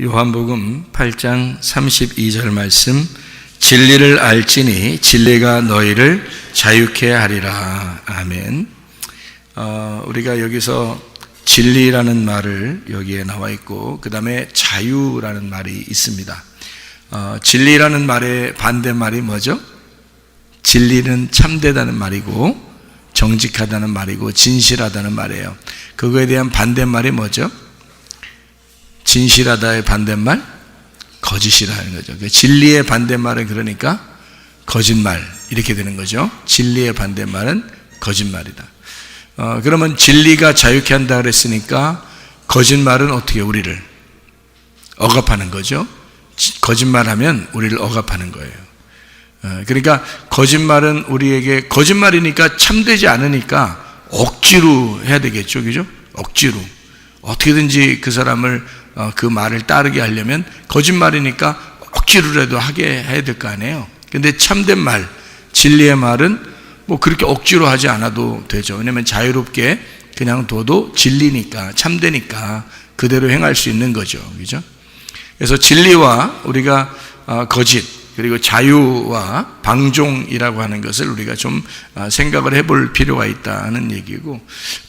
요한복음 8장 32절 말씀, 진리를 알지니 진리가 너희를 자유케 하리라. 아멘. 우리가 여기서 진리라는 말을 여기에 나와 있고, 그 다음에 자유라는 말이 있습니다. 진리라는 말의 반대말이 뭐죠? 진리는 참되다는 말이고, 정직하다는 말이고, 진실하다는 말이에요. 그거에 대한 반대말이 뭐죠? 진실하다의 반대말? 거짓이라는 거죠. 진리의 반대말은 그러니까 거짓말, 이렇게 되는 거죠. 진리의 반대말은 거짓말이다. 그러면 진리가 자유케 한다 그랬으니까 거짓말은 어떻게 우리를 억압하는 거죠. 거짓말하면 우리를 억압하는 거예요. 그러니까 거짓말은 우리에게, 거짓말이니까 참되지 않으니까 억지로 해야 되겠죠. 그죠? 억지로 어떻게든지 그 사람을 그 말을 따르게 하려면 거짓말이니까 억지로라도 하게 해야 될 거 아니에요. 근데 참된 말, 진리의 말은 뭐 그렇게 억지로 하지 않아도 되죠. 왜냐하면 자유롭게 그냥 둬도 진리니까, 참되니까 그대로 행할 수 있는 거죠. 그죠? 그래서 진리와 우리가 거짓, 그리고 자유와 방종이라고 하는 것을 우리가 좀 생각을 해볼 필요가 있다는 얘기고,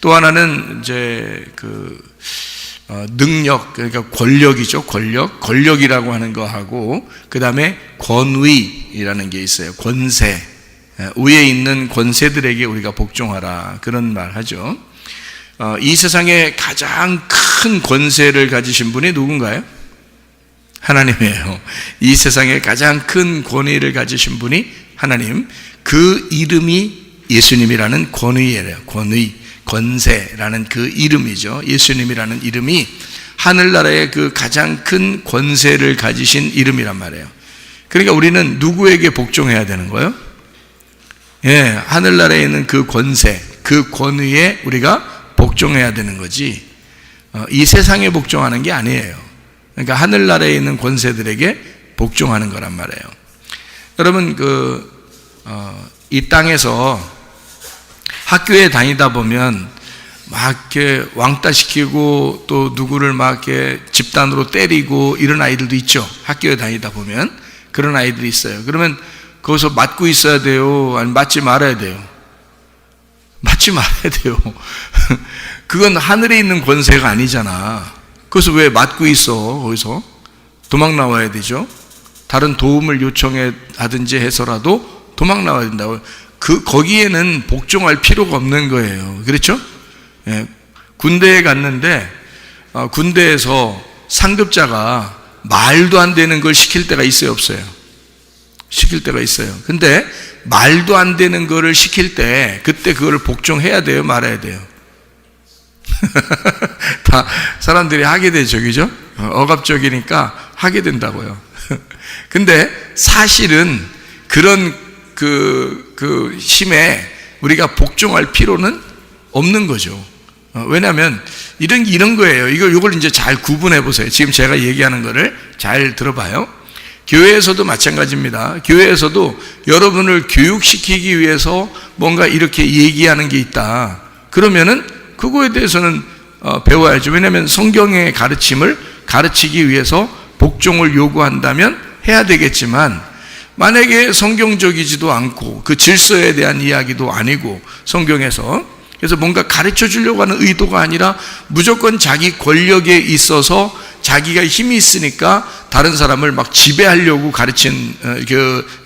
또 하나는 이제 능력, 그러니까 권력이죠. 권력이라고 하는 거하고, 그 다음에 권위이라는 게 있어요. 권세, 위에 있는 권세들에게 우리가 복종하라, 그런 말 하죠. 이 세상에 가장 큰 권세를 가지신 분이 누군가요? 하나님이에요. 이 세상에 가장 큰 권위를 가지신 분이 하나님, 그 이름이 예수님이라는 권위예요. 권세라는 그 이름이죠. 예수님이라는 이름이 하늘나라의 그 가장 큰 권세를 가지신 이름이란 말이에요. 그러니까 우리는 누구에게 복종해야 되는 거예요? 하늘나라에 있는 그 권세, 그 권위에 우리가 복종해야 되는 거지, 이 세상에 복종하는 게 아니에요. 그러니까 하늘나라에 있는 권세들에게 복종하는 거란 말이에요. 여러분, 이 땅에서 학교에 다니다 보면 막 이렇게 왕따시키고 또 누구를 막 이렇게 집단으로 때리고 이런 아이들도 있죠. 학교에 다니다 보면 그런 아이들이 있어요. 그러면 거기서 맞고 있어야 돼요? 아니면 맞지 말아야 돼요? 맞지 말아야 돼요. 그건 하늘에 있는 권세가 아니잖아. 그래서 왜 맞고 있어? 거기서 도망 나와야 되죠. 다른 도움을 요청하든지 해서라도 도망 나와야 된다고. 거기에는 복종할 필요가 없는 거예요. 그렇죠? 군대에 갔는데 군대에서 상급자가 말도 안 되는 걸 시킬 때가 있어요, 없어요? 시킬 때가 있어요. 근데 말도 안 되는 거를 시킬 때 그때 그거를 복종해야 돼요, 말아야 돼요? 다 사람들이 하게 되죠. 그죠? 억압적이니까 하게 된다고요. 근데 사실은 그런 그 힘에 우리가 복종할 필요는 없는 거죠. 왜냐하면 이런 거예요. 이걸 이제 잘 구분해 보세요. 지금 제가 얘기하는 거를 잘 들어봐요. 교회에서도 마찬가지입니다. 교회에서도 여러분을 교육시키기 위해서 뭔가 이렇게 얘기하는 게 있다. 그러면은 그거에 대해서는 배워야죠. 왜냐하면 성경의 가르침을 가르치기 위해서 복종을 요구한다면 해야 되겠지만, 만약에 성경적이지도 않고 그 질서에 대한 이야기도 아니고 성경에서, 그래서 뭔가 가르쳐 주려고 하는 의도가 아니라 무조건 자기 권력에 있어서 자기가 힘이 있으니까 다른 사람을 막 지배하려고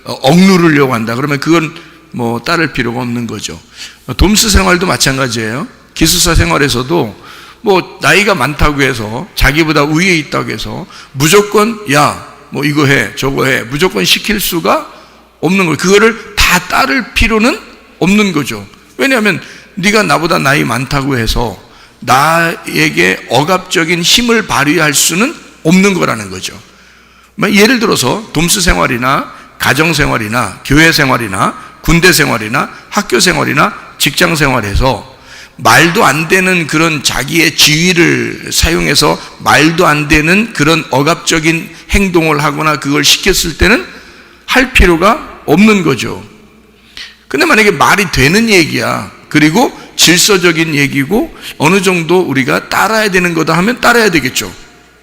억누르려고 한다. 그러면 그건 뭐 따를 필요가 없는 거죠. 돔스 생활도 마찬가지예요. 기숙사 생활에서도 뭐 나이가 많다고 해서 자기보다 위에 있다고 해서 무조건 뭐 이거 해 저거 해 무조건 시킬 수가 없는 거예요. 그거를 다 따를 필요는 없는 거죠. 왜냐하면 네가 나보다 나이 많다고 해서 나에게 억압적인 힘을 발휘할 수는 없는 거라는 거죠. 예를 들어서 돔스 생활이나 가정 생활이나 교회 생활이나 군대 생활이나 학교 생활이나 직장 생활에서 말도 안 되는 그런 자기의 지위를 사용해서 말도 안 되는 그런 억압적인 행동을 하거나 그걸 시켰을 때는 할 필요가 없는 거죠. 근데 만약에 말이 되는 얘기야, 그리고 질서적인 얘기고 어느 정도 우리가 따라야 되는 거다 하면 따라야 되겠죠.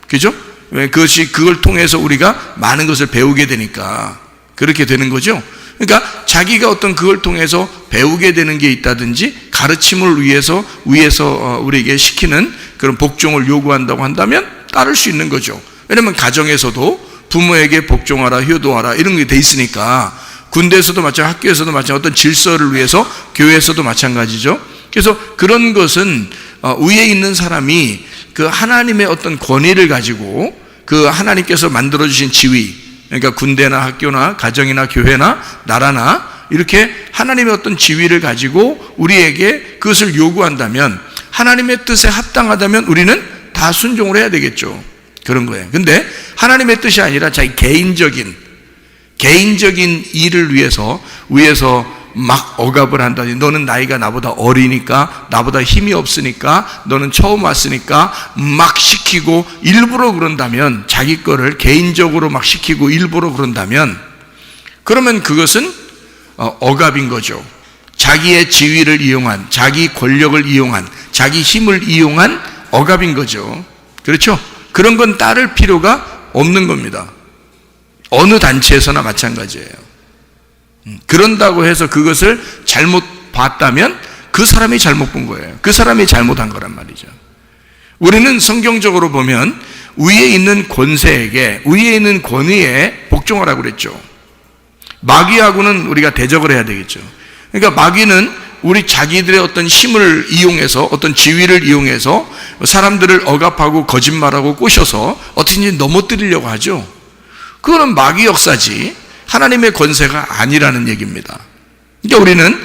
그죠? 왜? 그걸 통해서 우리가 많은 것을 배우게 되니까 그렇게 되는 거죠. 그러니까 자기가 어떤 그걸 통해서 배우게 되는 게 있다든지 가르침을 위해서 우리에게 시키는 그런 복종을 요구한다고 한다면 따를 수 있는 거죠. 왜냐하면 가정에서도 부모에게 복종하라, 효도하라 이런 게 돼 있으니까, 군대에서도 마찬가지, 학교에서도 마찬가지, 어떤 질서를 위해서 교회에서도 마찬가지죠. 그래서 그런 것은 위에 있는 사람이 그 하나님의 어떤 권위를 가지고 그 하나님께서 만들어주신 지위, 그러니까 군대나 학교나 가정이나 교회나 나라나 이렇게 하나님의 어떤 지위를 가지고 우리에게 그것을 요구한다면, 하나님의 뜻에 합당하다면 우리는 다 순종을 해야 되겠죠. 그런 거예요. 근데 하나님의 뜻이 아니라 자기 개인적인 일을 위해서 위에서 막 억압을 한다니, 너는 나이가 나보다 어리니까, 나보다 힘이 없으니까, 너는 처음 왔으니까 막 시키고 일부러 그런다면, 자기 거를 개인적으로 막 시키고 일부러 그런다면, 그러면 그것은 억압인 거죠. 자기의 지위를 이용한, 자기 권력을 이용한, 자기 힘을 이용한 억압인 거죠. 그렇죠? 그런 건 따를 필요가 없는 겁니다. 어느 단체에서나 마찬가지예요. 그런다고 해서 그것을 잘못 봤다면 그 사람이 잘못 본 거예요. 그 사람이 잘못한 거란 말이죠. 우리는 성경적으로 보면 위에 있는 권세에게, 위에 있는 권위에 복종하라고 그랬죠. 마귀하고는 우리가 대적을 해야 되겠죠. 그러니까 마귀는 우리 자기들의 어떤 힘을 이용해서, 어떤 지위를 이용해서 사람들을 억압하고 거짓말하고 꼬셔서 어떻게든지 넘어뜨리려고 하죠. 그거는 마귀 역사지 하나님의 권세가 아니라는 얘기입니다. 그러니까 우리는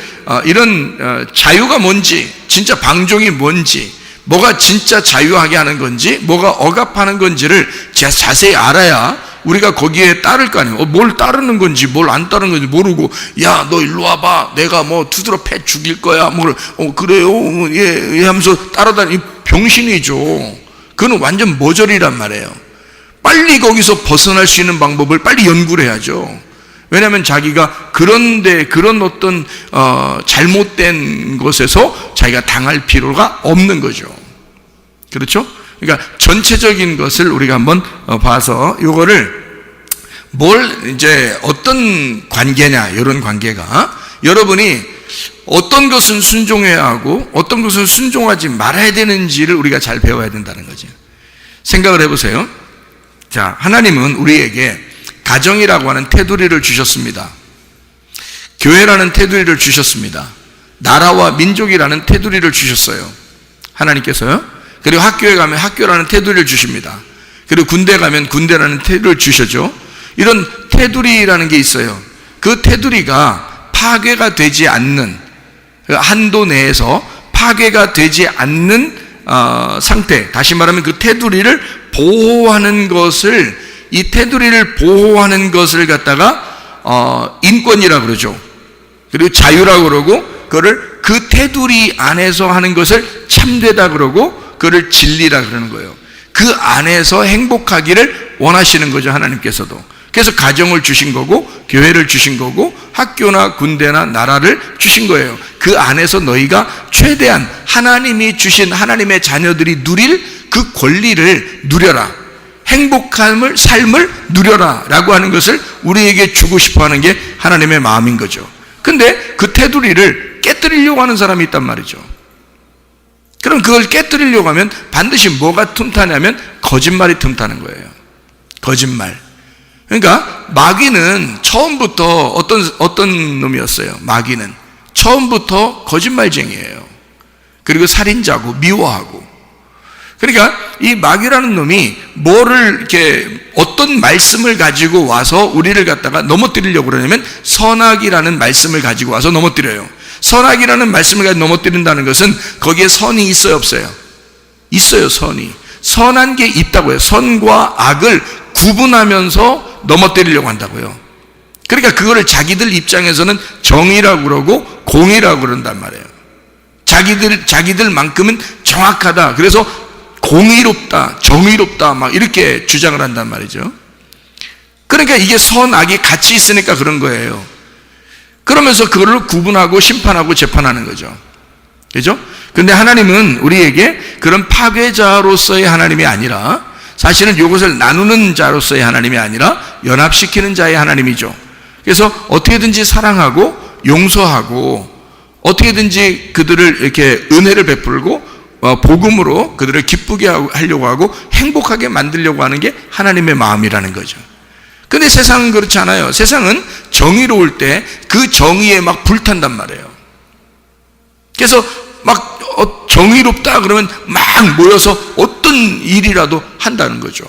이런 자유가 뭔지, 진짜 방종이 뭔지, 뭐가 진짜 자유하게 하는 건지, 뭐가 억압하는 건지를 자세히 알아야 우리가 거기에 따를 거 아니에요. 뭘 따르는 건지 뭘 안 따르는 건지 모르고, 야 너 일로 와봐, 내가 뭐 두드러 패 죽일 거야, 그래요, 예 하면서 따라다니, 병신이죠. 그건 완전 모절이란 말이에요. 빨리 거기서 벗어날 수 있는 방법을 빨리 연구를 해야죠. 왜냐하면 자기가 그런 어떤 잘못된 것에서 자기가 당할 필요가 없는 거죠. 그렇죠? 그러니까 전체적인 것을 우리가 한번 봐서, 요거를 이제 어떤 관계냐, 이런 관계가, 여러분이 어떤 것은 순종해야 하고 어떤 것은 순종하지 말아야 되는지를 우리가 잘 배워야 된다는 거죠. 생각을 해보세요. 자, 하나님은 우리에게 가정이라고 하는 테두리를 주셨습니다. 교회라는 테두리를 주셨습니다. 나라와 민족이라는 테두리를 주셨어요. 하나님께서요. 그리고 학교에 가면 학교라는 테두리를 주십니다. 그리고 군대 가면 군대라는 테두리를 주셨죠. 이런 테두리라는 게 있어요. 그 테두리가 파괴가 되지 않는, 한도 내에서 파괴가 되지 않는 상태, 다시 말하면 그 테두리를 보호하는 것을, 이 테두리를 보호하는 것을 갖다가 인권이라고 그러죠. 그리고 자유라고 그러고, 그거를 그 테두리 안에서 하는 것을 참되다 그러고, 그거를 진리라 그러는 거예요. 그 안에서 행복하기를 원하시는 거죠, 하나님께서도. 그래서 가정을 주신 거고, 교회를 주신 거고, 학교나 군대나 나라를 주신 거예요. 그 안에서 너희가 최대한 하나님이 주신, 하나님의 자녀들이 누릴 그 권리를 누려라, 행복함을, 삶을 누려라 라고 하는 것을 우리에게 주고 싶어 하는 게 하나님의 마음인 거죠. 근데 그 테두리를 깨뜨리려고 하는 사람이 있단 말이죠. 그럼 그걸 깨뜨리려고 하면 반드시 뭐가 틈타냐면 거짓말이 틈타는 거예요. 거짓말. 그러니까 마귀는 처음부터 어떤 놈이었어요. 마귀는 처음부터 거짓말쟁이에요. 그리고 살인자고 미워하고. 그러니까 이 마귀라는 놈이 뭐를 이렇게 어떤 말씀을 가지고 와서 우리를 갖다가 넘어뜨리려고 그러냐면 선악이라는 말씀을 가지고 와서 넘어뜨려요. 선악이라는 말씀을 가지고 넘어뜨린다는 것은 거기에 선이 있어요, 없어요? 있어요, 선이. 선한 게 있다고요. 선과 악을 구분하면서 넘어뜨리려고 한다고요. 그러니까 그거를 자기들 입장에서는 정의라고 그러고 공의라고 그런단 말이에요. 자기들만큼은 정확하다, 그래서 공의롭다, 정의롭다, 막 이렇게 주장을 한단 말이죠. 그러니까 이게 선악이 같이 있으니까 그런 거예요. 그러면서 그거를 구분하고 심판하고 재판하는 거죠. 그죠? 근데 하나님은 우리에게 그런 파괴자로서의 하나님이 아니라 사실은 이것을 나누는 자로서의 하나님이 아니라 연합시키는 자의 하나님이죠. 그래서 어떻게든지 사랑하고 용서하고 어떻게든지 그들을 이렇게 은혜를 베풀고 복음으로 그들을 기쁘게 하려고 하고 행복하게 만들려고 하는 게 하나님의 마음이라는 거죠. 근데 세상은 그렇지 않아요. 세상은 정의로울 때 그 정의에 막 불탄단 말이에요. 그래서 막 정의롭다 그러면 막 모여서 어떤 일이라도 한다는 거죠.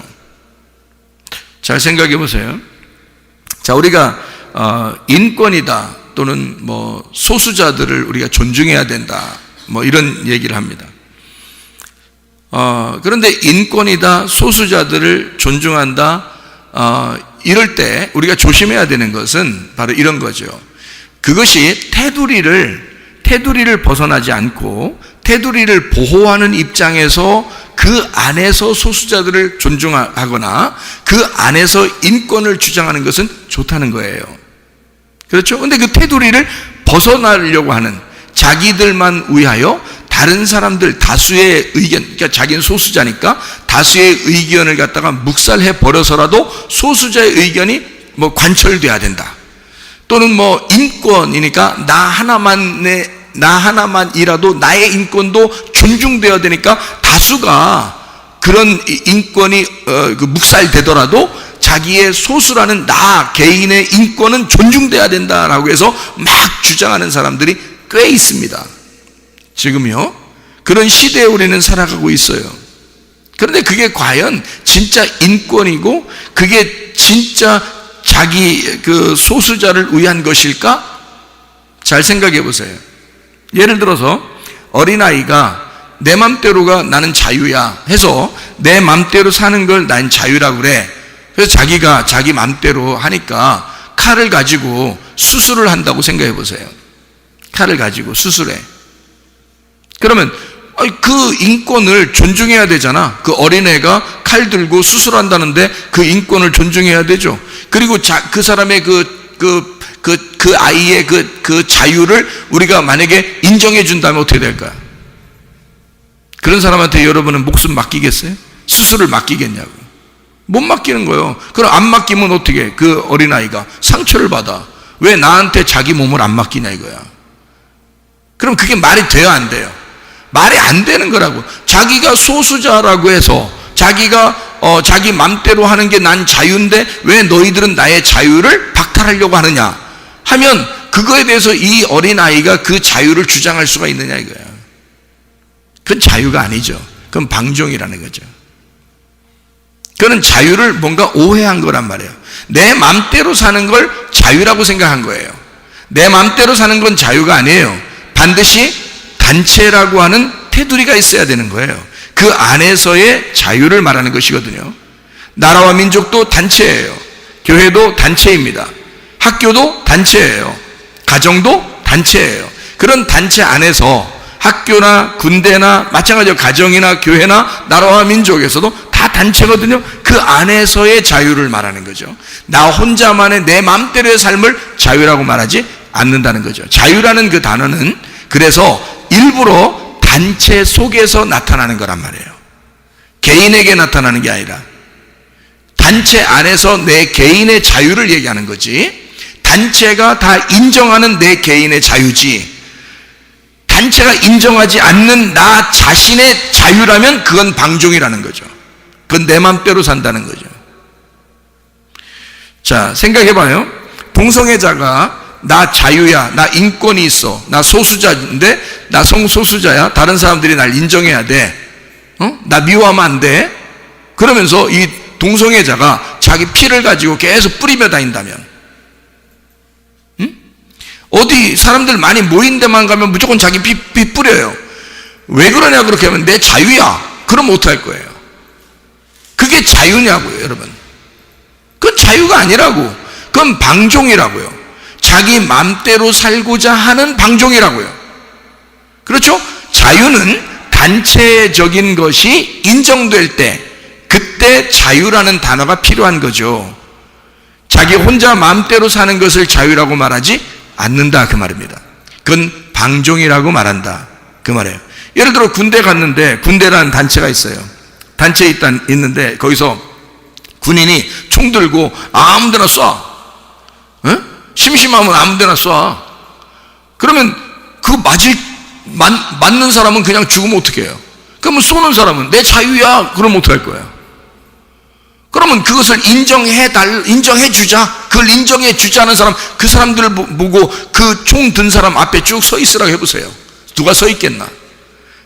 잘 생각해 보세요. 자, 우리가 인권이다 또는 뭐 소수자들을 우리가 존중해야 된다 뭐 이런 얘기를 합니다. 그런데 인권이다, 소수자들을 존중한다, 이럴 때 우리가 조심해야 되는 것은 바로 이런 거죠. 그것이 테두리를 벗어나지 않고 테두리를 보호하는 입장에서 그 안에서 소수자들을 존중하거나 그 안에서 인권을 주장하는 것은 좋다는 거예요. 그렇죠? 근데 그 테두리를 벗어나려고 하는, 자기들만 위하여 다른 사람들 다수의 의견, 그러니까 자기는 소수자니까 다수의 의견을 갖다가 묵살해 버려서라도 소수자의 의견이 뭐 관철돼야 된다. 또는 뭐 인권이니까 나 하나만이라도 나의 인권도 존중되어야 되니까 다수가 그런 인권이 묵살되더라도 자기의 소수라는 나 개인의 인권은 존중돼야 된다라고 해서 막 주장하는 사람들이 꽤 있습니다. 지금요, 그런 시대에 우리는 살아가고 있어요. 그런데 그게 과연 진짜 인권이고 그게 진짜 자기 그 소수자를 위한 것일까? 잘 생각해 보세요. 예를 들어서 어린아이가 내 맘대로가 나는 자유야 해서 내 맘대로 사는 걸 난 자유라고 그래. 그래서 자기가 자기 맘대로 하니까 칼을 가지고 수술을 한다고 생각해 보세요. 칼을 가지고 수술해. 그러면 그 인권을 존중해야 되잖아. 그 어린애가 칼 들고 수술한다는데 그 인권을 존중해야 되죠. 그리고 그 사람의 그 아이의 그 자유를 우리가 만약에 인정해 준다면 어떻게 될까요? 그런 사람한테 여러분은 목숨 맡기겠어요? 수술을 맡기겠냐고. 못 맡기는 거예요. 그럼 안 맡기면 어떻게 해? 그 어린아이가 상처를 받아. 왜 나한테 자기 몸을 안 맡기냐 이거야. 그럼 그게 말이 돼요, 안 돼요? 말이 안 되는 거라고. 자기가 소수자라고 해서 자기가 자기 맘대로 하는 게 난 자유인데 왜 너희들은 나의 자유를 박탈하려고 하느냐 하면 그거에 대해서 이 어린아이가 그 자유를 주장할 수가 있느냐 이거야. 그건 자유가 아니죠. 그건 방종이라는 거죠. 그건 자유를 뭔가 오해한 거란 말이에요. 내 맘대로 사는 걸 자유라고 생각한 거예요. 내 맘대로 사는 건 자유가 아니에요. 반드시 단체라고 하는 테두리가 있어야 되는 거예요. 그 안에서의 자유를 말하는 것이거든요. 나라와 민족도 단체예요. 교회도 단체입니다. 학교도 단체예요. 가정도 단체예요. 그런 단체 안에서 학교나 군대나 마찬가지로 가정이나 교회나 나라와 민족에서도 다 단체거든요. 그 안에서의 자유를 말하는 거죠. 나 혼자만의 내 마음대로의 삶을 자유라고 말하지 않는다는 거죠. 자유라는 그 단어는 그래서 일부러 단체 속에서 나타나는 거란 말이에요. 개인에게 나타나는 게 아니라 단체 안에서 내 개인의 자유를 얘기하는 거지, 단체가 다 인정하는 내 개인의 자유지, 단체가 인정하지 않는 나 자신의 자유라면 그건 방종이라는 거죠. 그건 내 맘대로 산다는 거죠. 자, 생각해봐요. 동성애자가 나 자유야, 나 인권이 있어, 나 소수자인데, 나 성소수자야, 다른 사람들이 날 인정해야 돼, 나 미워하면 안 돼, 그러면서 이 동성애자가 자기 피를 가지고 계속 뿌리며 다닌다면, 어디 사람들 많이 모인 데만 가면 무조건 자기 피 뿌려요. 왜 그러냐 그렇게 하면 내 자유야. 그럼 어떡할 거예요? 그게 자유냐고요, 여러분. 그건 자유가 아니라고. 그건 방종이라고요. 자기 맘대로 살고자 하는 방종이라고요. 그렇죠? 자유는 단체적인 것이 인정될 때, 그때 자유라는 단어가 필요한 거죠. 자기 혼자 맘대로 사는 것을 자유라고 말하지 않는다 그 말입니다. 그건 방종이라고 말한다 그 말이에요. 예를 들어 군대 갔는데, 군대라는 단체가 있어요. 단체에 있는데 거기서 군인이 총 들고 아무 데나 쏴. 심심하면 아무 데나 쏴. 그러면 맞는 사람은 그냥 죽으면 어떡해요? 그러면 쏘는 사람은 내 자유야. 그러면 어떡할 거예요? 그러면 그것을 인정해 주자. 그걸 인정해 주자는 사람, 그 사람들을 보고 그 총 든 사람 앞에 쭉 서 있으라고 해보세요. 누가 서 있겠나?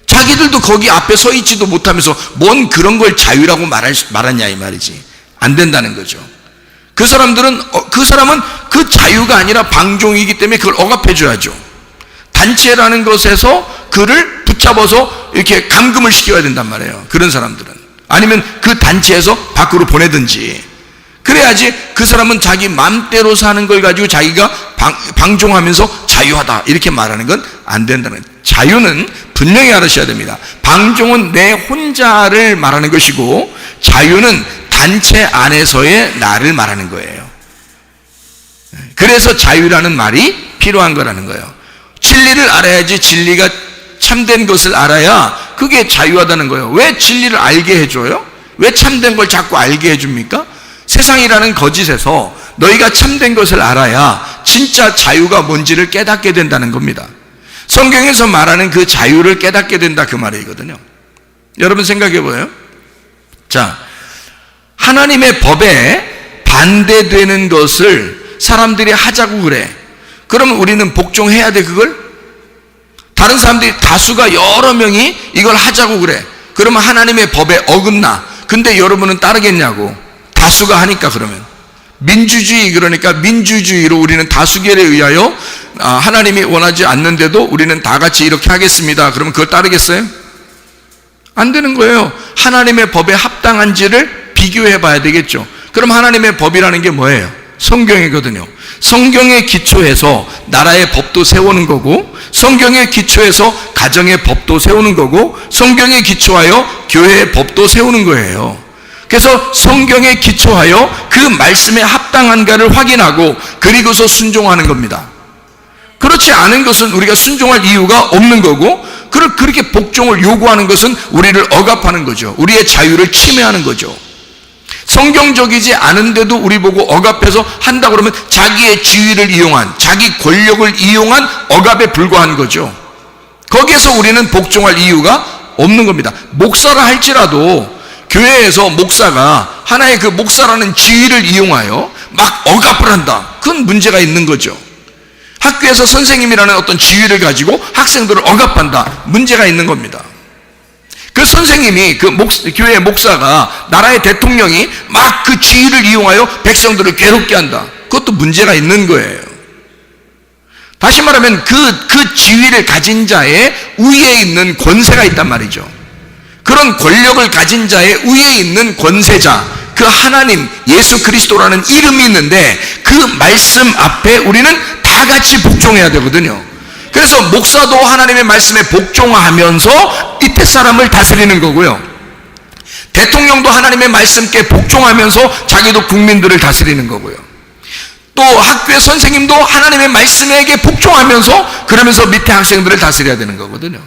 자기들도 거기 앞에 서 있지도 못하면서 뭔 그런 걸 자유라고 말하냐 이 말이지. 안 된다는 거죠. 그 사람은 그 자유가 아니라 방종이기 때문에 그걸 억압해 줘야죠. 단체라는 것에서 그를 붙잡아서 이렇게 감금을 시켜야 된단 말이에요. 그런 사람들은. 아니면 그 단체에서 밖으로 보내든지. 그래야지 그 사람은 자기 맘대로 사는 걸 가지고 자기가 방종하면서 자유하다 이렇게 말하는 건 안 된다는 거예요. 자유는 분명히 알으셔야 됩니다. 방종은 내 혼자를 말하는 것이고 자유는 단체 안에서의 나를 말하는 거예요. 그래서 자유라는 말이 필요한 거라는 거예요. 진리를 알아야지, 진리가 참된 것을 알아야 그게 자유하다는 거예요. 왜 진리를 알게 해줘요? 왜 참된 걸 자꾸 알게 해줍니까? 세상이라는 거짓에서 너희가 참된 것을 알아야 진짜 자유가 뭔지를 깨닫게 된다는 겁니다. 성경에서 말하는 그 자유를 깨닫게 된다, 그 말이거든요. 여러분 생각해 보세요. 자, 하나님의 법에 반대되는 것을 사람들이 하자고 그래. 그러면 우리는 복종해야 돼, 그걸? 다른 사람들이, 다수가 여러 명이 이걸 하자고 그래. 그러면 하나님의 법에 어긋나. 근데 여러분은 따르겠냐고. 다수가 하니까. 그러면 민주주의, 그러니까 민주주의로 우리는 다수결에 의하여 하나님이 원하지 않는데도 우리는 다 같이 이렇게 하겠습니다. 그러면 그걸 따르겠어요? 안 되는 거예요. 하나님의 법에 합당한지를 비교해 봐야 되겠죠. 그럼 하나님의 법이라는 게 뭐예요? 성경이거든요. 성경에 기초해서 나라의 법도 세우는 거고, 성경에 기초해서 가정의 법도 세우는 거고, 성경에 기초하여 교회의 법도 세우는 거예요. 그래서 성경에 기초하여 그 말씀에 합당한가를 확인하고 그리고서 순종하는 겁니다. 그렇지 않은 것은 우리가 순종할 이유가 없는 거고, 그렇게 복종을 요구하는 것은 우리를 억압하는 거죠. 우리의 자유를 침해하는 거죠. 성경적이지 않은데도 우리 보고 억압해서 한다 그러면 자기의 지위를 이용한, 자기 권력을 이용한 억압에 불과한 거죠. 거기에서 우리는 복종할 이유가 없는 겁니다. 목사라 할지라도 교회에서 목사가 하나의 그 목사라는 지위를 이용하여 막 억압을 한다. 그건 문제가 있는 거죠. 학교에서 선생님이라는 어떤 지위를 가지고 학생들을 억압한다. 문제가 있는 겁니다. 그 선생님이, 교회의 목사가, 나라의 대통령이 막 그 지위를 이용하여 백성들을 괴롭게 한다. 그것도 문제가 있는 거예요. 다시 말하면 그 지위를 가진 자의 위에 있는 권세가 있단 말이죠. 그런 권력을 가진 자의 위에 있는 권세자, 그 하나님 예수 그리스도라는 이름이 있는데 그 말씀 앞에 우리는 다 같이 복종해야 되거든요. 그래서 목사도 하나님의 말씀에 복종하면서 이태 사람을 다스리는 거고요. 대통령도 하나님의 말씀께 복종하면서 자기도 국민들을 다스리는 거고요. 또 학교의 선생님도 하나님의 말씀에게 복종하면서 그러면서 밑에 학생들을 다스려야 되는 거거든요.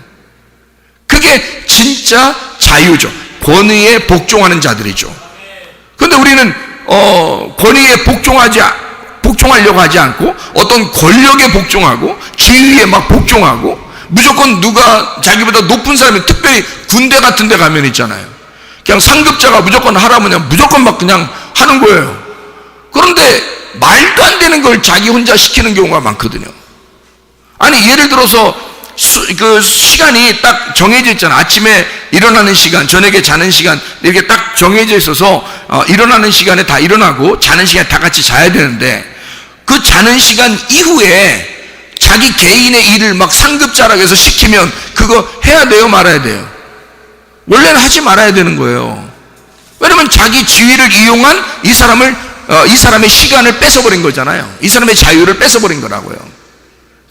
그게 진짜 자유죠. 권위에 복종하는 자들이죠. 그런데 우리는 권위에 복종하려고 하지 않고 어떤 권력에 복종하고 지위에 막 복종하고 무조건 누가 자기보다 높은 사람이, 특별히 군대 같은 데 가면 있잖아요. 그냥 상급자가 무조건 하라면 그냥 무조건 막 그냥 하는 거예요. 그런데 말도 안 되는 걸 자기 혼자 시키는 경우가 많거든요. 아니 예를 들어서 그 시간이 딱 정해져 있잖아. 아침에 일어나는 시간, 저녁에 자는 시간, 이렇게 딱 정해져 있어서 일어나는 시간에 다 일어나고 자는 시간에 다 같이 자야 되는데 그 자는 시간 이후에 자기 개인의 일을 막 상급자라고 해서 시키면 그거 해야 돼요, 말아야 돼요? 원래는 하지 말아야 되는 거예요. 왜냐면 자기 지위를 이용한 이 사람의 시간을 뺏어버린 거잖아요. 이 사람의 자유를 뺏어버린 거라고요.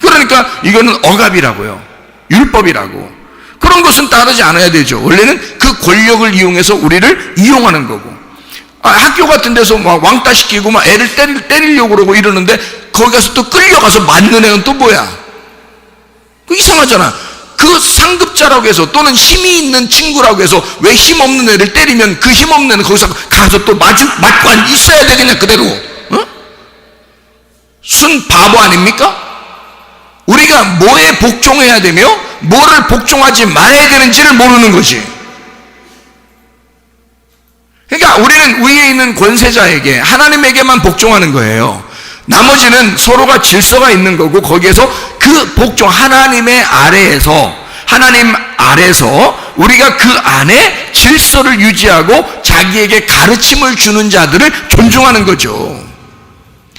그러니까 이거는 억압이라고요. 율법이라고. 그런 것은 따르지 않아야 되죠. 원래는 그 권력을 이용해서 우리를 이용하는 거고. 학교 같은 데서 막 왕따 시키고 막 애를 때리려고 그러고 이러는데 거기 가서 또 끌려가서 맞는 애는 또 뭐야? 그 이상하잖아. 그 상급자라고 해서 또는 힘이 있는 친구라고 해서 왜 힘없는 애를 때리면 그 힘없는 애는 거기서 가서 또 맞고 있어야 되겠냐 그대로. 순 바보 아닙니까? 우리가 뭐에 복종해야 되며 뭐를 복종하지 말아야 되는지를 모르는 거지. 그러니까 우리는 위에 있는 권세자에게 하나님에게만 복종하는 거예요. 나머지는 서로가 질서가 있는 거고 거기에서 그 복종 하나님 아래서 우리가 그 안에 질서를 유지하고 자기에게 가르침을 주는 자들을 존중하는 거죠.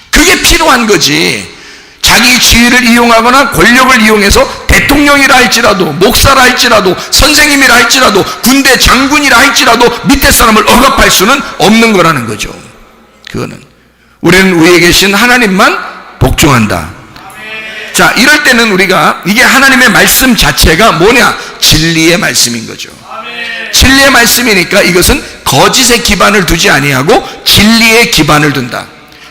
그게 필요한 거지. 자기 지위를 이용하거나 권력을 이용해서 대통령이라 할지라도 목사라 할지라도 선생님이라 할지라도 군대 장군이라 할지라도 밑에 사람을 억압할 수는 없는 거라는 거죠. 그거는 우리는 위에 계신 하나님만 복종한다. 자, 이럴 때는 우리가 이게 하나님의 말씀 자체가 뭐냐? 진리의 말씀인 거죠. 진리의 말씀이니까 이것은 거짓에 기반을 두지 아니하고 진리에 기반을 둔다.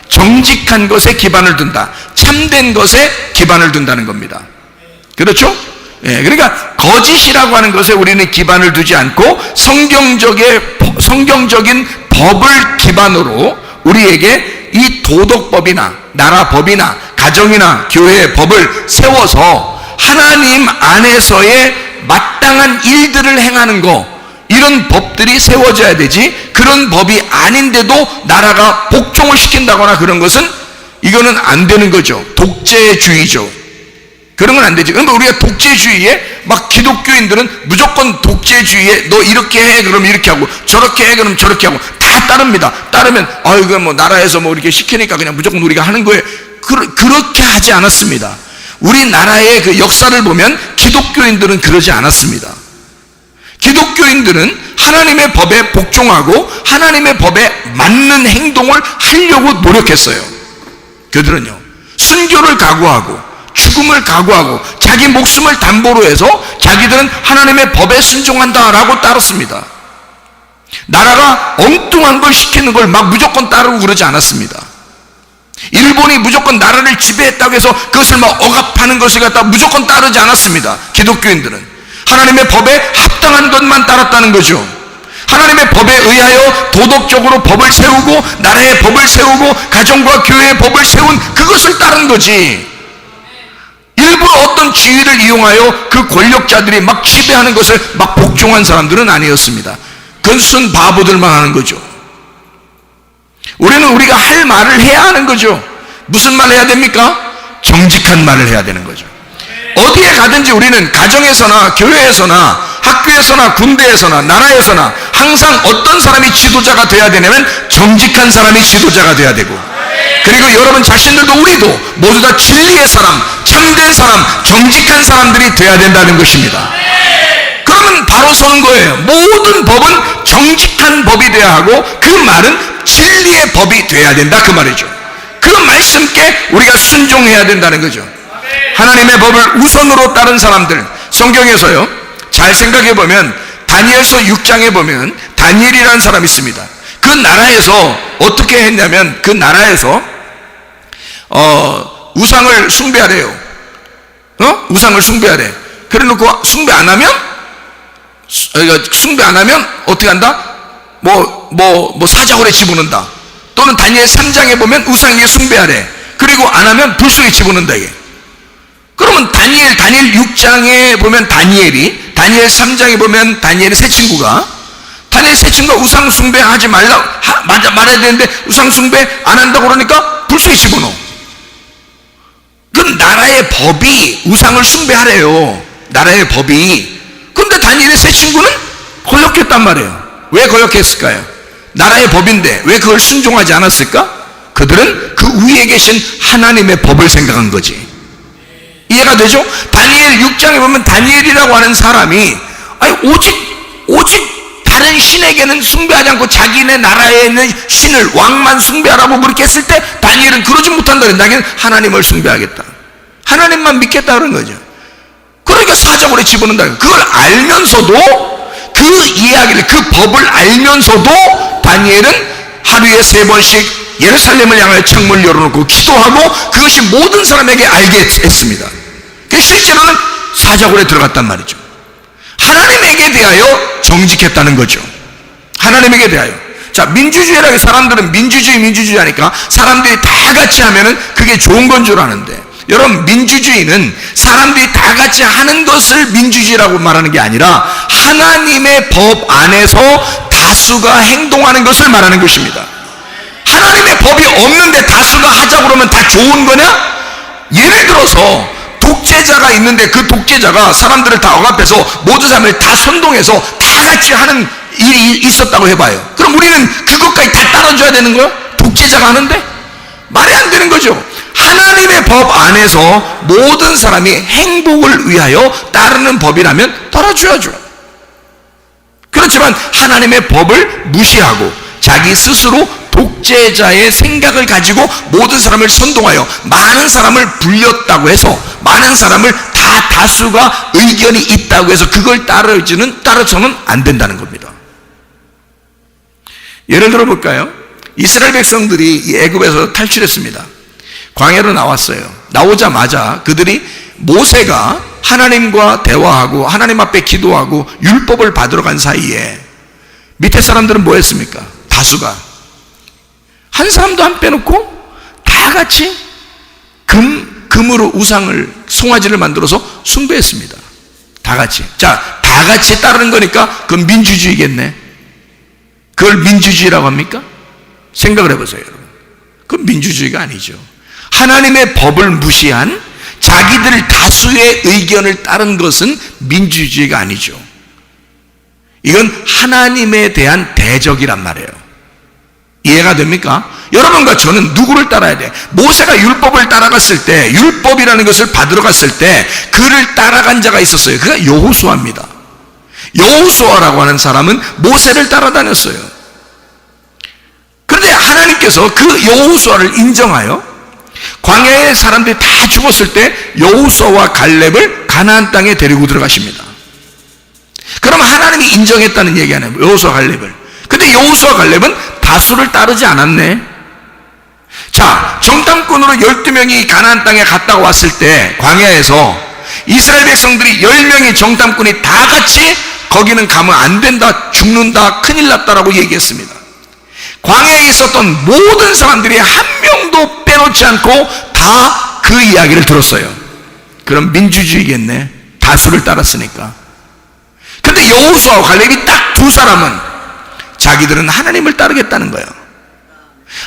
정직한 것에 기반을 둔다. 참된 것에 기반을 둔다는 겁니다. 그렇죠? 예, 그러니까 거짓이라고 하는 것에 우리는 기반을 두지 않고 성경적인 법을 기반으로 우리에게 이 도덕법이나 나라법이나 가정이나 교회의 법을 세워서 하나님 안에서의 마땅한 일들을 행하는 거, 이런 법들이 세워져야 되지, 그런 법이 아닌데도 나라가 복종을 시킨다거나 그런 것은 이거는 안 되는 거죠. 독재주의죠. 그런 건 안 되지. 그러니까 우리가 독재주의에 막 기독교인들은 무조건 독재주의에 너 이렇게 해 그럼 이렇게 하고 저렇게 해 그럼 저렇게 하고 다 따릅니다. 따르면 이거 뭐 나라에서 뭐 이렇게 시키니까 그냥 무조건 우리가 하는 거예요. 그렇게 하지 않았습니다. 우리나라의 그 역사를 보면 기독교인들은 그러지 않았습니다. 기독교인들은 하나님의 법에 복종하고 하나님의 법에 맞는 행동을 하려고 노력했어요. 그들은요, 순교를 각오하고 죽음을 각오하고 자기 목숨을 담보로 해서 자기들은 하나님의 법에 순종한다라고 따랐습니다. 나라가 엉뚱한 걸 시키는 걸 막 무조건 따르고 그러지 않았습니다. 일본이 무조건 나라를 지배했다고 해서 그것을 막 억압하는 것을 갖다 무조건 따르지 않았습니다. 기독교인들은 하나님의 법에 합당한 것만 따랐다는 거죠. 하나님의 법에 의하여 도덕적으로 법을 세우고 나라의 법을 세우고 가정과 교회의 법을 세운 그것을 따른 거지, 일부러 어떤 지위를 이용하여 그 권력자들이 막 지배하는 것을 막 복종한 사람들은 아니었습니다. 그건 순 바보들만 하는 거죠. 우리는 우리가 할 말을 해야 하는 거죠. 무슨 말을 해야 됩니까? 정직한 말을 해야 되는 거죠. 어디에 가든지 우리는 가정에서나 교회에서나 학교에서나 군대에서나 나라에서나 항상 어떤 사람이 지도자가 돼야 되냐면 정직한 사람이 지도자가 돼야 되고, 그리고 여러분 자신들도 우리도 모두 다 진리의 사람, 참된 사람, 정직한 사람들이 돼야 된다는 것입니다. 그러면 바로 서는 거예요. 모든 법은 정직한 법이 돼야 하고 그 말은 진리의 법이 돼야 된다 그 말이죠. 그 말씀께 우리가 순종해야 된다는 거죠. 하나님의 법을 우선으로 따른 사람들, 성경에서요 잘 생각해 보면 다니엘서 6장에 보면 다니엘이라는 사람이 있습니다. 그 나라에서 어떻게 했냐면 그 나라에서 우상을 숭배하래요. 우상을 숭배하래. 그래 놓고 숭배 안 하면 어떻게 한다? 사자굴에 집어넣는다. 또는 다니엘 3장에 보면 우상에게 숭배하래. 그리고 안 하면 불 속에 집어넣는다 이게. 그러면 다니엘 6장에 보면 다니엘 3장에 보면 다니엘의 세 친구가 우상 숭배하지 말아야 되는데 우상 숭배 안 한다고 그러니까 불 속에 집어넣어. 그 나라의 법이 우상을 숭배하래요. 나라의 법이. 그런데 다니엘의 세 친구는 거역했단 말이에요. 왜 거역했을까요? 나라의 법인데 왜 그걸 순종하지 않았을까? 그들은 그 위에 계신 하나님의 법을 생각한 거지. 이해가 되죠? 다니엘 6장에 보면 다니엘이라고 하는 사람이 오직 다른 신에게는 숭배하지 않고 자기네 나라에 있는 신을 왕만 숭배하라고 그렇게 했을 때 다니엘은 그러지 못한다. 나는 하나님을 숭배하겠다, 하나님만 믿겠다 그런 거죠. 그러니까 사자굴에 집어넣는다. 그걸 알면서도 그 이야기를, 그 법을 알면서도 다니엘은 하루에 3번씩 예루살렘을 향하여 창문을 열어놓고 기도하고 그것이 모든 사람에게 알게 했습니다. 실제로는 사자굴에 들어갔단 말이죠. 하나님에게 대하여 정직했다는 거죠. 하나님에게 대하여. 자, 민주주의라고 사람들은 민주주의 하니까 사람들이 다 같이 하면은 그게 좋은 건 줄 아는데, 여러분, 민주주의는 사람들이 다 같이 하는 것을 민주주의라고 말하는 게 아니라 하나님의 법 안에서 다수가 행동하는 것을 말하는 것입니다. 하나님의 법이 없는데 다수가 하자고 그러면 다 좋은 거냐? 예를 들어서 독재자가 있는데 그 독재자가 사람들을 다 억압해서 모든 사람을 다 선동해서 다 같이 하는 일이 있었다고 해봐요. 그럼 우리는 그것까지 다 따라줘야 되는 거야? 독재자가 하는데? 말이 안 되는 거죠. 하나님의 법 안에서 모든 사람이 행복을 위하여 따르는 법이라면 따라줘야죠. 그렇지만 하나님의 법을 무시하고 자기 스스로 독재자의 생각을 가지고 모든 사람을 선동하여 많은 사람을 불렸다고 해서, 많은 사람을 다 다수가 의견이 있다고 해서 그걸 따라서는 안 된다는 겁니다. 예를 들어 볼까요? 이스라엘 백성들이 애굽에서 탈출했습니다. 광야로 나왔어요. 나오자마자 그들이 모세가 하나님과 대화하고 하나님 앞에 기도하고 율법을 받으러 간 사이에 밑에 사람들은 뭐 했습니까? 다수가 한 사람도 안 빼놓고 다 같이 금으로 우상을, 송아지를 만들어서 숭배했습니다. 다 같이. 자, 다 같이 따르는 거니까 그건 민주주의겠네. 그걸 민주주의라고 합니까? 생각을 해보세요, 여러분. 그건 민주주의가 아니죠. 하나님의 법을 무시한 자기들 다수의 의견을 따른 것은 민주주의가 아니죠. 이건 하나님에 대한 대적이란 말이에요. 이해가 됩니까? 여러분과 저는 누구를 따라야 돼? 모세가 율법을 따라갔을 때, 율법이라는 것을 받으러 갔을 때 그를 따라간 자가 있었어요. 그가 여호수아입니다. 여호수아라고 하는 사람은 모세를 따라다녔어요. 그런데 하나님께서 그 여호수아를 인정하여 광야의 사람들이 다 죽었을 때 여호수아와 갈렙을 가나안 땅에 데리고 들어가십니다. 그럼 하나님이 인정했다는 얘기 아니에요, 여호수아 갈렙을. 근데 여호수아 갈렙은 다수를 따르지 않았네. 자, 정탐꾼으로 12명이 가나안 땅에 갔다가 왔을 때 광야에서 이스라엘 백성들이 10명의 정탐꾼이 다 같이 거기는 가면 안 된다, 죽는다, 큰일 났다라고 얘기했습니다. 광야에 있었던 모든 사람들이 한 명도 빼놓지 않고 다 그 이야기를 들었어요. 그럼 민주주의겠네, 다수를 따랐으니까. 근데 여호수아와 갈렙이 딱 두 사람은 자기들은 하나님을 따르겠다는 거예요.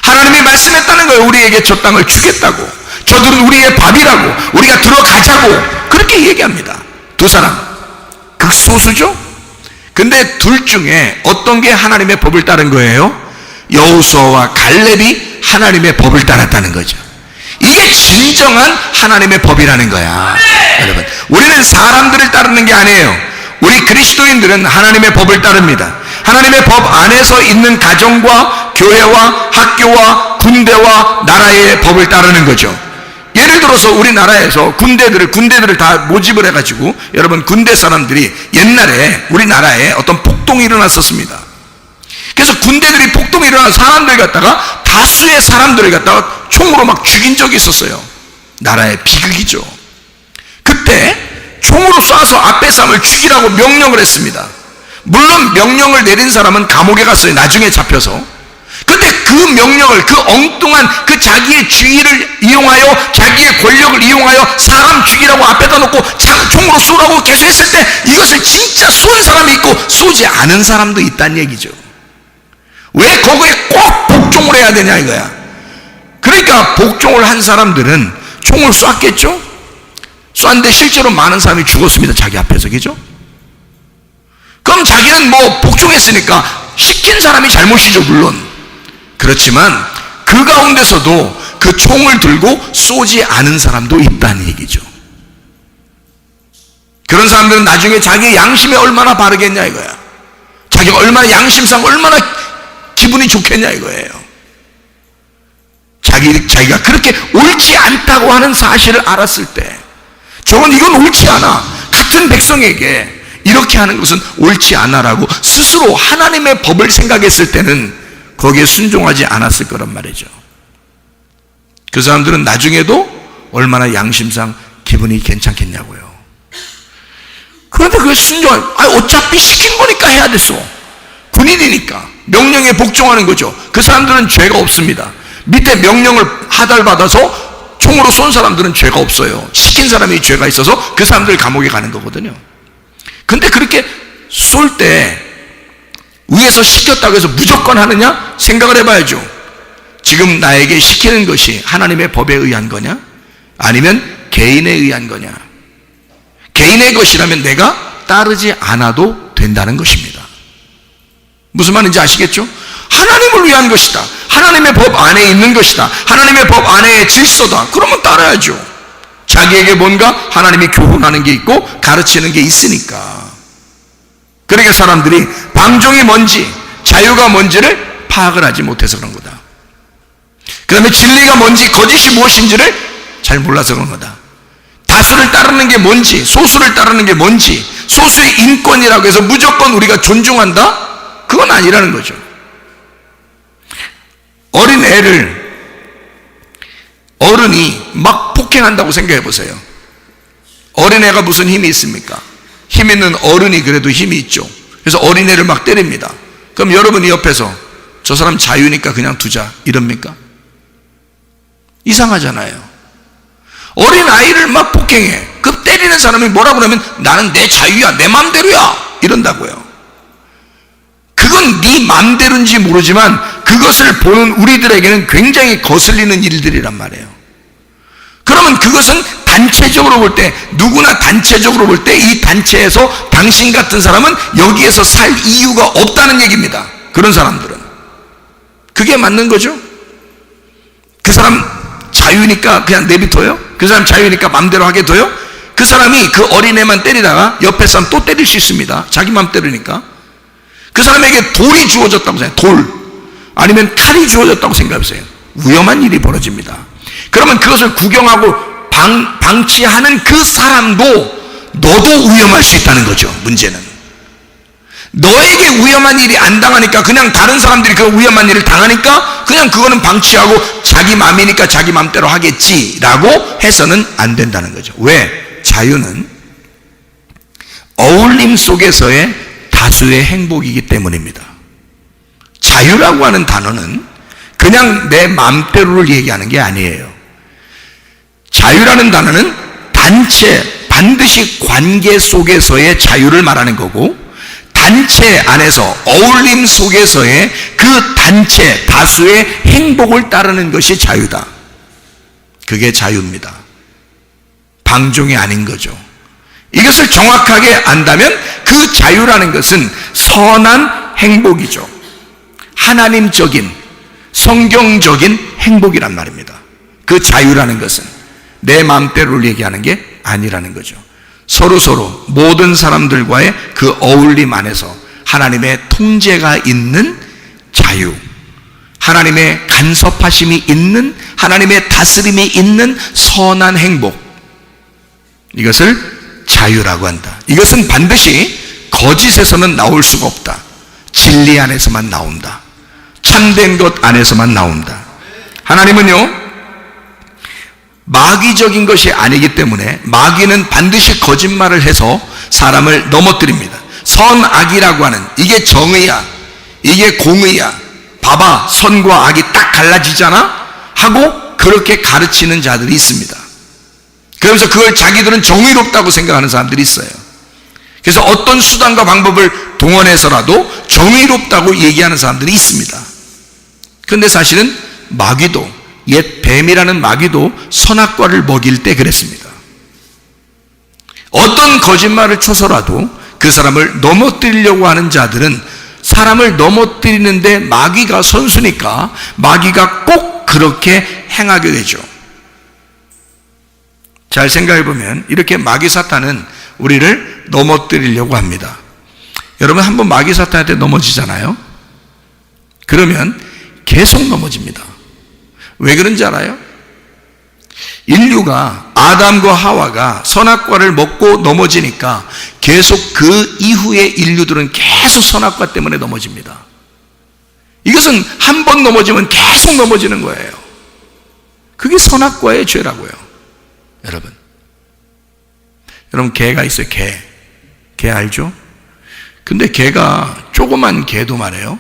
하나님이 말씀했다는 거예요. 우리에게 저 땅을 주겠다고, 저들은 우리의 밥이라고, 우리가 들어가자고 그렇게 얘기합니다. 두 사람, 극소수죠. 근데 둘 중에 어떤 게 하나님의 법을 따른 거예요? 여호수아와 갈렙이 하나님의 법을 따랐다는 거죠. 이게 진정한 하나님의 법이라는 거야. 여러분, 우리는 사람들을 따르는 게 아니에요. 우리 그리스도인들은 하나님의 법을 따릅니다. 하나님의 법 안에서 있는 가정과 교회와 학교와 군대와 나라의 법을 따르는 거죠. 예를 들어서 우리나라에서 군대들을 다 모집을 해가지고, 여러분, 군대 사람들이 옛날에 우리나라에 어떤 폭동이 일어났었습니다. 그래서 군대들이 폭동이 일어난 사람들 갖다가, 다수의 사람들을 갖다가 총으로 막 죽인 적이 있었어요. 나라의 비극이죠. 그때 총으로 쏴서 앞에 사람을 죽이라고 명령을 했습니다. 물론 명령을 내린 사람은 감옥에 갔어요, 나중에 잡혀서. 근데 그 명령을, 그 엉뚱한 그 자기의 주의를 이용하여, 자기의 권력을 이용하여 사람 죽이라고 앞에다 놓고 총으로 쏘라고 계속 했을 때 이것을 진짜 쏜 사람이 있고 쏘지 않은 사람도 있다는 얘기죠. 왜 거기에 꼭 복종을 해야 되냐 이거야. 그러니까 복종을 한 사람들은 총을 쐈겠죠? 쐈는데 실제로 많은 사람이 죽었습니다, 자기 앞에서. 그죠? 그럼 자기는 뭐 복종했으니까 시킨 사람이 잘못이죠, 물론. 그렇지만 그 가운데서도 그 총을 들고 쏘지 않은 사람도 있다는 얘기죠. 그런 사람들은 나중에 자기의 양심이 얼마나 바르겠냐 이거야. 자기가 얼마나 양심상 얼마나 기분이 좋겠냐 이거예요. 자기가 그렇게 옳지 않다고 하는 사실을 알았을 때, 이건 옳지 않아, 같은 백성에게 이렇게 하는 것은 옳지 않아라고 스스로 하나님의 법을 생각했을 때는 거기에 순종하지 않았을 거란 말이죠. 그 사람들은 나중에도 얼마나 양심상 기분이 괜찮겠냐고요. 그런데 그게 어차피 시킨 거니까 해야 됐어. 군인이니까 명령에 복종하는 거죠. 그 사람들은 죄가 없습니다. 밑에 명령을 하달받아서 총으로 쏜 사람들은 죄가 없어요. 시킨 사람이 죄가 있어서 그 사람들 감옥에 가는 거거든요. 근데 그렇게 쏠 때 위에서 시켰다고 해서 무조건 하느냐? 생각을 해봐야죠. 지금 나에게 시키는 것이 하나님의 법에 의한 거냐? 아니면 개인에 의한 거냐? 개인의 것이라면 내가 따르지 않아도 된다는 것입니다. 무슨 말인지 아시겠죠? 하나님을 위한 것이다. 하나님의 법 안에 있는 것이다. 하나님의 법 안에의 질서다. 그러면 따라야죠. 자기에게 뭔가 하나님이 교훈하는 게 있고 가르치는 게 있으니까. 그러니까 사람들이 방종이 뭔지, 자유가 뭔지를 파악을 하지 못해서 그런 거다. 그 다음에 진리가 뭔지, 거짓이 무엇인지를 잘 몰라서 그런 거다. 다수를 따르는 게 뭔지, 소수를 따르는 게 뭔지, 소수의 인권이라고 해서 무조건 우리가 존중한다? 그건 아니라는 거죠. 어린 애를 어른이 막 폭행한다고 생각해 보세요. 어린애가 무슨 힘이 있습니까? 힘 있는 어른이 그래도 힘이 있죠. 그래서 어린애를 막 때립니다. 그럼 여러분이 옆에서 저 사람 자유니까 그냥 두자 이럽니까? 이상하잖아요. 어린아이를 막 폭행해. 그 때리는 사람이 뭐라고 그러면 나는 내 자유야, 내 맘대로야 이런다고요. 그건 네 맘대로인지 모르지만 그것을 보는 우리들에게는 굉장히 거슬리는 일들이란 말이에요. 그러면 그것은 단체적으로 볼 때, 누구나 단체적으로 볼 때 이 단체에서 당신 같은 사람은 여기에서 살 이유가 없다는 얘기입니다. 그런 사람들은. 그게 맞는 거죠. 그 사람 자유니까 그냥 내비둬요? 그 사람 자유니까 맘대로 하게 둬요? 그 사람이 그 어린애만 때리다가 옆에 사람 또 때릴 수 있습니다. 자기 맘대로니까. 그 사람에게 돌이 주어졌다고 생각해요. 돌. 아니면 칼이 주어졌다고 생각해보세요. 위험한 일이 벌어집니다. 그러면 그것을 구경하고 방치하는 그 사람도 너도 위험할 수 있다는 거죠. 문제는 너에게 위험한 일이 안 당하니까, 그냥 다른 사람들이 그 위험한 일을 당하니까 그냥 그거는 방치하고 자기 맘이니까 자기 맘대로 하겠지라고 해서는 안 된다는 거죠. 왜? 자유는 어울림 속에서의 다수의 행복이기 때문입니다. 자유라고 하는 단어는 그냥 내 맘대로를 얘기하는 게 아니에요. 자유라는 단어는 단체, 반드시 관계 속에서의 자유를 말하는 거고, 단체 안에서 어울림 속에서의 그 단체 다수의 행복을 따르는 것이 자유다. 그게 자유입니다. 방종이 아닌 거죠. 이것을 정확하게 안다면 그 자유라는 것은 선한 행복이죠. 하나님적인, 성경적인 행복이란 말입니다. 그 자유라는 것은 내 마음대로를 얘기하는 게 아니라는 거죠. 서로 모든 사람들과의 그 어울림 안에서 하나님의 통제가 있는 자유, 하나님의 간섭하심이 있는, 하나님의 다스림이 있는 선한 행복, 이것을 자유라고 한다. 이것은 반드시 거짓에서는 나올 수가 없다. 진리 안에서만 나온다. 참된 것 안에서만 나온다. 하나님은요, 마귀적인 것이 아니기 때문에 마귀는 반드시 거짓말을 해서 사람을 넘어뜨립니다. 선악이라고 하는, 이게 정의야, 이게 공의야, 봐봐 선과 악이 딱 갈라지잖아 하고 그렇게 가르치는 자들이 있습니다. 그러면서 그걸 자기들은 정의롭다고 생각하는 사람들이 있어요. 그래서 어떤 수단과 방법을 동원해서라도 정의롭다고 얘기하는 사람들이 있습니다. 그런데 사실은 마귀도, 옛 뱀이라는 마귀도 선악과를 먹일 때 그랬습니다. 어떤 거짓말을 쳐서라도 그 사람을 넘어뜨리려고 하는 자들은 사람을 넘어뜨리는데 마귀가 선수니까 마귀가 꼭 그렇게 행하게 되죠. 잘 생각해 보면 이렇게 마귀 사탄은 우리를 넘어뜨리려고 합니다. 여러분 한번 마귀 사탄한테 넘어지잖아요. 그러면 계속 넘어집니다. 왜 그런지 알아요? 인류가, 아담과 하와가 선악과를 먹고 넘어지니까 계속 그 이후의 인류들은 계속 선악과 때문에 넘어집니다. 이것은 한 번 넘어지면 계속 넘어지는 거예요. 그게 선악과의 죄라고요. 여러분 개가 있어요. 개. 개 알죠? 근데 개가, 조그만 개도 말이에요,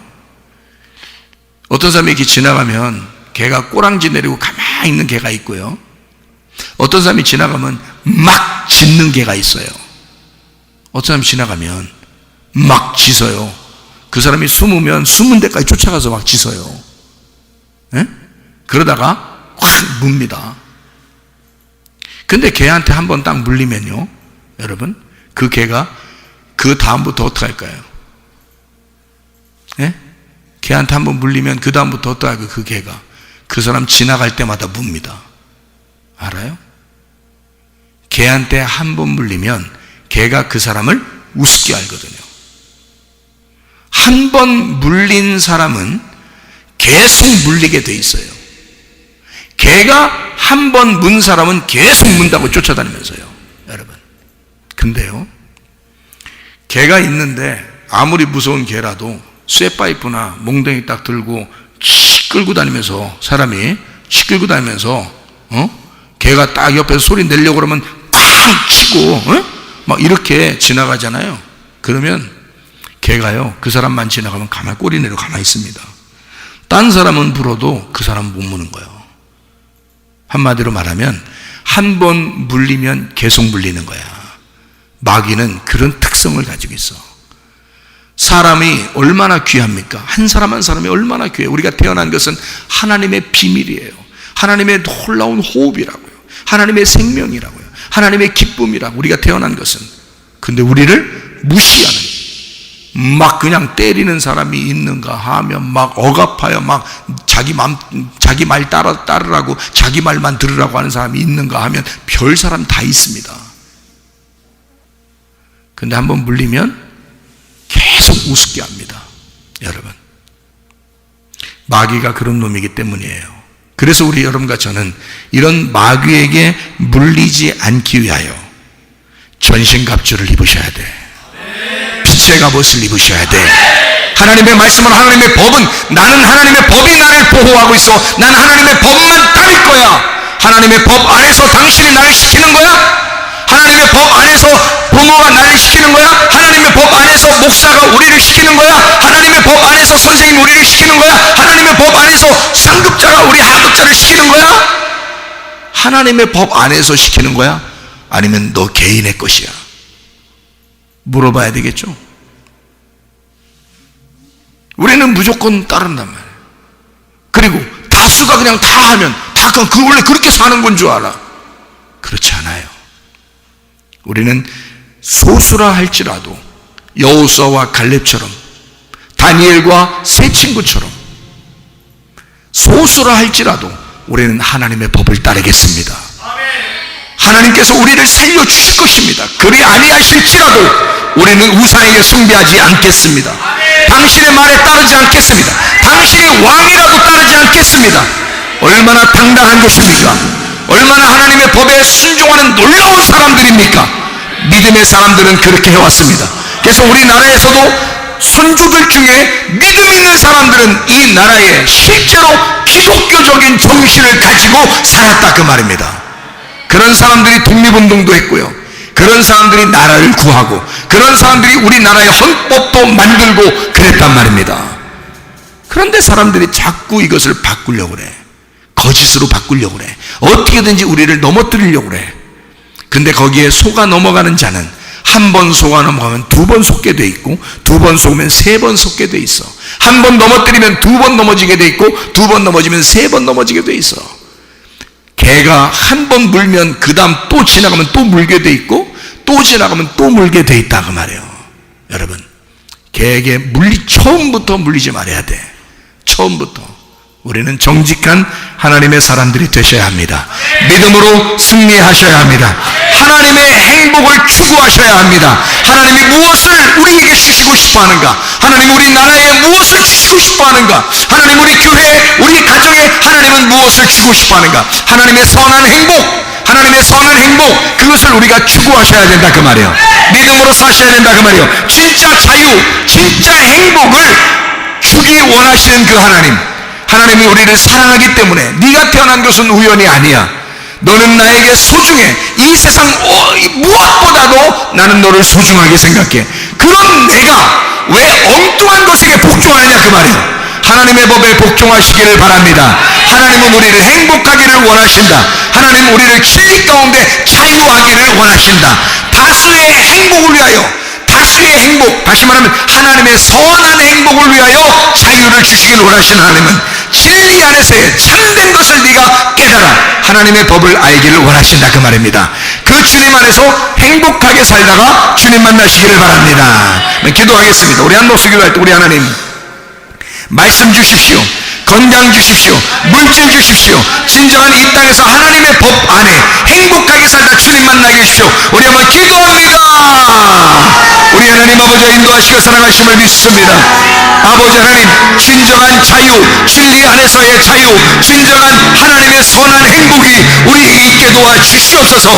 어떤 사람이 이렇게 지나가면 개가 꼬랑지 내리고 가만히 있는 개가 있고요, 어떤 사람이 지나가면 막 짖는 개가 있어요. 어떤 사람이 지나가면 막 짖어요. 그 사람이 숨으면 숨은 데까지 쫓아가서 막 짖어요. 예? 그러다가 확 뭅니다. 근데 개한테 한번 딱 물리면요, 여러분, 그 개가 그 다음부터 어떻게 할까요? 예? 개한테 한번 물리면 그 다음부터 어떻게 할까요? 그 개가 그 사람 지나갈 때마다 뭅니다. 알아요? 개한테 한번 물리면 개가 그 사람을 우습게 알거든요. 한 번 물린 사람은 계속 물리게 돼 있어요. 개가 한 번 문 사람은 계속 문다고 쫓아다니면서요, 여러분. 근데요, 개가 있는데 아무리 무서운 개라도 쇠파이프나 몽둥이 딱 들고 치 끌고 다니면서, 사람이 치 끌고 다니면서 개가 딱 옆에서 소리 내려고 그러면 쾅 치고 막 이렇게 지나가잖아요. 그러면 개가요, 그 사람만 지나가면 가만히 꼬리 내려 가만히 있습니다. 딴 사람은 불어도 그 사람은 못 무는 거예요. 한마디로 말하면 한 번 물리면 계속 물리는 거야. 마귀는 그런 특성을 가지고 있어. 사람이 얼마나 귀합니까? 한 사람 한 사람이 얼마나 귀해요. 우리가 태어난 것은 하나님의 비밀이에요. 하나님의 놀라운 호흡이라고요. 하나님의 생명이라고요. 하나님의 기쁨이라고, 우리가 태어난 것은. 근데 우리를 무시하는, 막 그냥 때리는 사람이 있는가 하면 막 억압하여 막 자기 말 따르라고, 자기 말만 들으라고 하는 사람이 있는가 하면 별 사람 다 있습니다. 근데 한번 물리면 계속 우습게 합니다, 여러분. 마귀가 그런 놈이기 때문이에요. 그래서 우리 여러분과 저는 이런 마귀에게 물리지 않기 위하여 전신갑주를 입으셔야 돼. 빛의 갑옷을 입으셔야 돼. 하나님의 말씀은, 하나님의 법은, 나는 하나님의 법이 나를 보호하고 있어. 나는 하나님의 법만 따를 거야. 하나님의 법 안에서 당신이 나를 시키는 거야? 하나님의 법 안에서 부모가 나를 시키는 거야? 하나님의 법 안에서 목사가 우리를 시키는 거야? 하나님의 법 안에서 선생님이 우리를 시키는 거야? 하나님의 법 안에서 상급자가 우리 하급자를 시키는 거야? 하나님의 법 안에서 시키는 거야? 아니면 너 개인의 것이야? 물어봐야 되겠죠? 우리는 무조건 따른단 말이에요. 그리고 다수가 그냥 다 하면 다 그 원래 그렇게 사는 건 줄 알아. 그렇지 않아요. 우리는 소수라 할지라도 여호수아와 갈렙처럼, 다니엘과 세 친구처럼 소수라 할지라도 우리는 하나님의 법을 따르겠습니다. 하나님께서 우리를 살려주실 것입니다. 그리 아니하실지라도 우리는 우상에게 숭배하지 않겠습니다. 당신의 말에 따르지 않겠습니다. 당신이 왕이라도 따르지 않겠습니다. 얼마나 당당한 것입니까? 얼마나 하나님의 법에 순종하는 놀라운 사람들입니까? 믿음의 사람들은 그렇게 해왔습니다. 그래서 우리나라에서도 선조들 중에 믿음 있는 사람들은 이 나라에 실제로 기독교적인 정신을 가지고 살았다, 그 말입니다. 그런 사람들이 독립운동도 했고요, 그런 사람들이 나라를 구하고, 그런 사람들이 우리나라의 헌법도 만들고 그랬단 말입니다. 그런데 사람들이 자꾸 이것을 바꾸려고 그래. 거짓으로 바꾸려고 그래. 어떻게든지 우리를 넘어뜨리려고 그래. 근데 거기에 속아 넘어가는 자는 한 번 속아 넘어가면 두 번 속게 돼 있고, 두 번 속으면 세 번 속게 돼 있어. 한 번 넘어뜨리면 두 번 넘어지게 돼 있고, 두 번 넘어지면 세 번 넘어지게 돼 있어. 개가 한 번 물면 그 다음 또 지나가면 또 물게 돼 있고, 또 지나가면 또 물게 돼 있다, 그 말이에요. 여러분, 개에게 처음부터 물리지 말아야 돼. 처음부터. 우리는 정직한 하나님의 사람들이 되셔야 합니다. 믿음으로 승리하셔야 합니다. 하나님의 행복을 추구하셔야 합니다. 하나님이 무엇을 우리에게 주시고 싶어 하는가? 하나님 우리나라에 무엇을 주시고 싶어 하는가? 하나님 우리 교회에, 우리 가정에 하나님은 무엇을 주고 싶어 하는가? 하나님의 선한 행복, 하나님의 선한 행복, 그것을 우리가 추구하셔야 된다, 그 말이에요. 믿음으로 사셔야 된다, 그 말이에요. 진짜 자유, 진짜 행복을 주기 원하시는 그 하나님, 하나님이 우리를 사랑하기 때문에, 네가 태어난 것은 우연이 아니야. 너는 나에게 소중해. 이 세상 무엇보다도 나는 너를 소중하게 생각해. 그런 내가 왜 엉뚱한 것에게 복종하느냐 그 말이에요. 하나님의 법에 복종하시기를 바랍니다. 하나님은 우리를 행복하기를 원하신다. 하나님은 우리를 진리 가운데 자유하기를 원하신다. 다수의 행복을 위하여, 다수의 행복, 다시 말하면 하나님의 선한 행복을 위하여 자유를 주시길 원하시는 하나님은 진리 안에서의 참된 것을 네가 깨달아 하나님의 법을 알기를 원하신다 그 말입니다. 그 주님 안에서 행복하게 살다가 주님 만나시기를 바랍니다. 기도하겠습니다. 우리 한 목소 기도할 때 우리 하나님 말씀 주십시오. 건강 주십시오. 물질 주십시오. 진정한 이 땅에서 하나님의 법 안에 행복하게 살다 주님 만나게 해주십시오. 우리 한번 기도합니다. 우리 하나님 아버지가 인도하시고 사랑하심을 믿습니다. 아버지 하나님, 진정한 자유, 진리 안에서의 자유, 진정한 하나님의 선한 행복이 우리 있게 도와주시옵소서.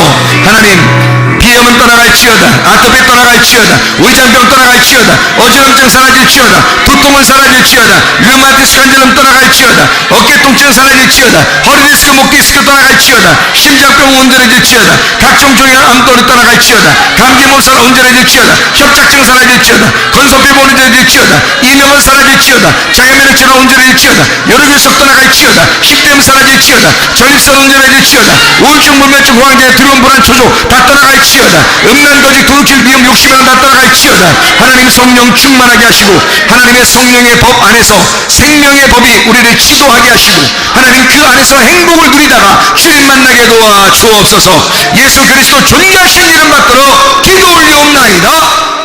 하나님, 비염은 떠나갈지어다, 아토피 떠나갈지어다, 위장병 떠나갈지어다, 어지럼증 사라질지어다, 두통은 사라질지어다, 류마티스 관절염 떠나갈지어다, 어깨 통증 사라질지어다, 허리 디스크, 목 디스크 떠나갈지어다, 심장병 온전해질지어다, 각종 종양 암돌이 떠나갈지어다, 감기 몸살 온전해질지어다, 협착증 사라질지어다, 건선피부 온전해질지어다, 이명은 사라질지어다, 장애면역질환 온전해질지어다, 여름일석 떠나갈지어다, 식대염 사라질지어다, 전립선 온전해질지어다, 우울증, 불면증, 호황제, 두려움, 불안, 초조 다 떠나갈지어다, 음란거짓, 도둑질, 미움, 욕심이란 다 떠나갈지어다. 하나님 성령 충만하게 하시고 하나님의 성령의 법 안에서 생명의 법이 우리를 지도하게 하시고 하나님 그 안에서 행복을 누리다가 주님 만나게 도와 주옵소서. 예수 그리스도 존귀하신 이름 받들어 기도 올리옵나이다.